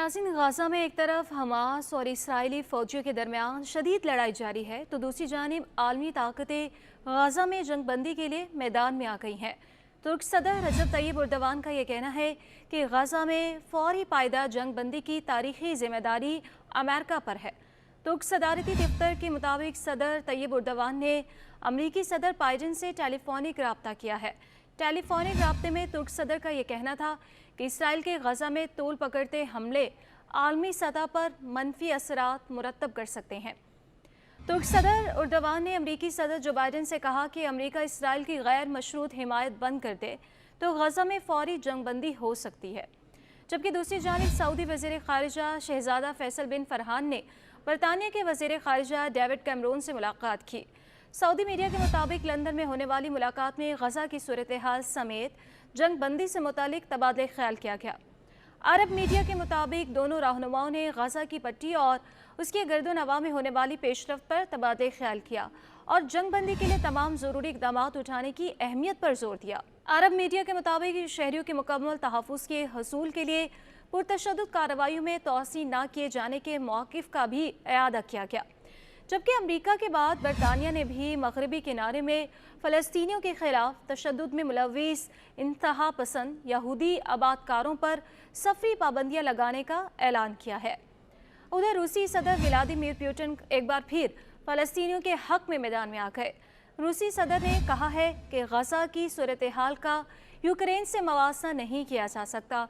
नाज़रीन, गाज़ा में एक तरफ हमास और इसराइली फ़ौजियों के दरमियान शदीद लड़ाई जारी है तो दूसरी जानिब आलमी ताकतें गाज़ा में जंग बंदी के लिए मैदान में आ गई हैं। तुर्क सदर रजब तैयब एर्दोगान का यह कहना है कि गाज़ा में फौरी पायदार जंग बंदी की तारीखी जिम्मेदारी अमेरिका पर है। तुर्क सदारती दफ्तर के मुताबिक सदर तैयब एर्दोगान ने अमरीकी सदर बाइडेन से टेलीफोनिक रब्ता किया है। टेलीफोनिक रब्ते में तुर्क सदर का यह कहना था कि इसराइल के गाज़ा में तोल पकड़ते हमले आलमी सतह पर मनफी असरात मुरतब कर सकते हैं। तुर्क सदर एर्दोगान ने अमरीकी सदर जो बाइडेन से कहा कि अमरीका इसराइल की गैर मशरूत हिमायत बंद कर दे तो गाज़ा में फौरी जंग बंदी हो सकती है। जबकि दूसरी जानिब सऊदी वज़ीर ख़ारिजा शहज़ादा फैसल बिन फरहान ने बरतानिया के वज़ीर ख़ारिजा डेविड कैमरून से मुलाकात की। सऊदी मीडिया के मुताबिक लंदन में होने वाली मुलाकात में गज़ा की सूरत हाल समेत जंग बंदी से मुतालिक तबादले ख्याल किया गया। अरब मीडिया के मुताबिक दोनों रहनुमाओं ने गज़ा की पट्टी और उसके गर्दोनवा में होने वाली पेशरफ्त पर तबादले ख्याल किया और जंग बंदी के लिए तमाम ज़रूरी इक़दाम उठाने की अहमियत पर जोर दिया। अरब मीडिया के मुताबिक शहरियों के मुकम्मल तहफ़्फ़ुज़ के हसूल के लिए पुरतशद्दुद कार्रवाइयों में तोसी न किए जाने के मौक़िफ़ का भी इआदा किया गया। जबकि अमरीका के बाद बरतानिया ने भी मगरबी किनारे में फ़लस्तीनियों के खिलाफ तशद्दुद में मुलव्विस इंतहा पसंद यहूदी आबादकारों पर सफरी पाबंदियाँ लगाने का ऐलान किया है। उधर रूसी सदर व्लादिमीर पुतिन एक बार फिर फ़लस्तीनियों के हक़ में मैदान में आ गए। रूसी सदर ने कहा है कि गज़ा की सूरत हाल का यूक्रेन से मवासा नहीं किया जा सकता।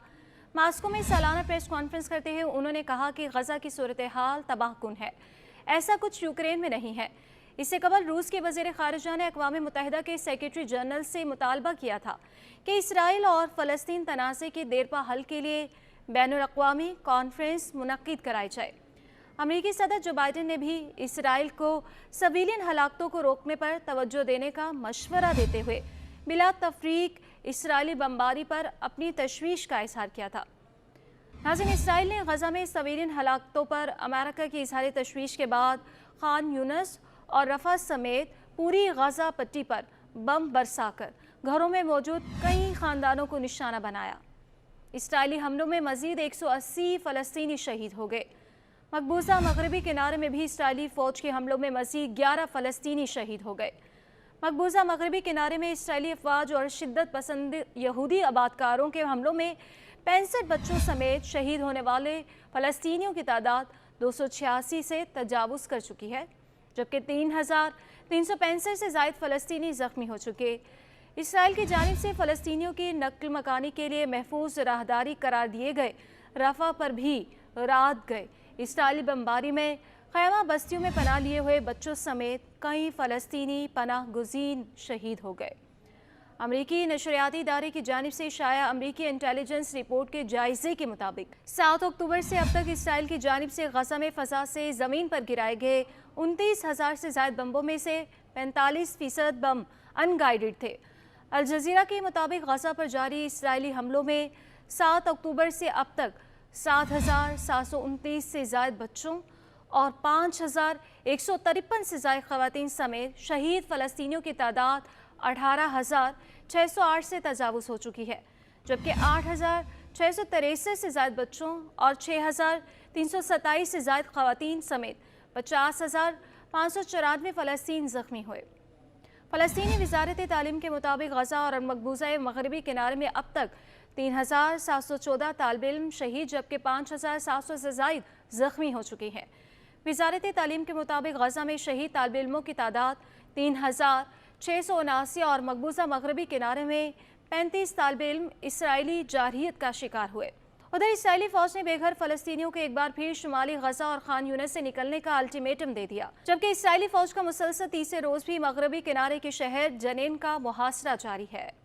मास्को में सालाना प्रेस कॉन्फ्रेंस करते हुए उन्होंने कहा कि गज़ा की सूरत हाल तबाहकुन है, ऐसा कुछ यूक्रेन में नहीं है। इससे कबल रूस के वज़ीर ख़ारिजा ने अक़वाम मुत्तहिदा के सेक्रेटरी जनरल से मुतालबा किया था कि इसराइल और फ़लस्तीन तनाज़े के देरपा हल के लिए बैनुल-अक़वामी कॉन्फ्रेंस मुनक़्क़िद कराई जाए। अमरीकी सदर जो बाइडेन ने भी इसराइल को सिविलियन हलाकतों को रोकने पर तवज्जो देने का मशवरा देते हुए बिला तफ़रीक इसराइली बमबारी पर अपनी तशवीश का इज़हार किया था। नाज़रीन, इसराइल ने गज़ा में सिविलियन हलाकतों पर अमेरिका की इज़हार तशवीश के बाद खान यूनिस और रफ़ा समेत पूरी गज़ा पट्टी पर बम बरसाकर घरों में मौजूद कई ख़ानदानों को निशाना बनाया। इसराइली हमलों में मज़ीद 180 फ़लस्तीनी शहीद हो गए। मकबूजा मगरबी किनारे में भी इसराइली फ़ौज के हमलों में मज़ीद 11 फ़लस्तीनी शहीद हो गए। मकबूजा मगरबी किनारे में इसराइली अफवाज और शिद्दत पसंद यहूदी आबादकारों के हमलों में 65 बच्चों समेत शहीद होने वाले फ़लस्तीनियों की तादाद 286 से तजावुज़ कर चुकी है, जबकि 3,365 से ज़ायद फ़लस्तीनी ज़ख्मी हो चुके। इसराइल की जानिब से फ़लस्तीनियों की नक्ल मकानी के लिए महफूज राहदारी करार दिए गए रफ़ा पर भी रात गए। इसराइली बमबारी में खैमा बस्तियों में पनाह लिए हुए बच्चों समेत कई फ़लस्तीनी पनाह गुज़ीन शहीद हो गए। अमरीकी नशरियाती इदारे की जानिब से शाया अमरीकी इंटेलिजेंस रिपोर्ट के जायजे के मुताबिक 7 अक्टूबर से अब तक इसराइल की जानिब से गज़ा में फ़ज़ा से ज़मीन पर गिराए गए 29,000 से ज़ायद बम्बों में से 45% बम अनगाइडेड थे। अल जज़ीरा के मुताबिक गज़ा पर जारी इसराइली हमलों में 7 अक्टूबर से अब तक 7,729 से ज़ायद बच्चों और 5,153 से ज़ायद ख़वातीन समेत शहीद फ़लस्तीनियों की तादाद 18,608 से तजावुज़ हो चुकी है, जबकि 8,663 से ज़ायद बच्चों और 6,327 से ज़ायद ख़वातीन समेत 50,594 फ़लस्तीन ज़ख्मी हुए। फ़लस्तीनी वज़ारत तालीम के मुताबिक गज़ा और मकबूजा मगरबी किनारे में अब तक 3,714 तालिब इल्म शहीद जबकि 5,700 से ज़ायद ज़ख्मी हो चुकी हैं। वज़ारत तालीम के मुताबिक गज़ा में शहीद तालिब इल्मों की तादाद 3,679 और मकबूजा मगरबी किनारे में 35 तालिब इल्म इसराइली जारहियत का शिकार हुए। उधर इसराइली फ़ौज ने बेघर फ़लस्तीनियों को एक बार फिर शुमाली गज़ा और खान यूनिस से निकलने का अल्टीमेटम दे दिया, जबकि इसराइली फ़ौज का मुसलसल तीसरे रोज़ भी मगरबी किनारे के शहर जनीन का मुहासरा जारी है।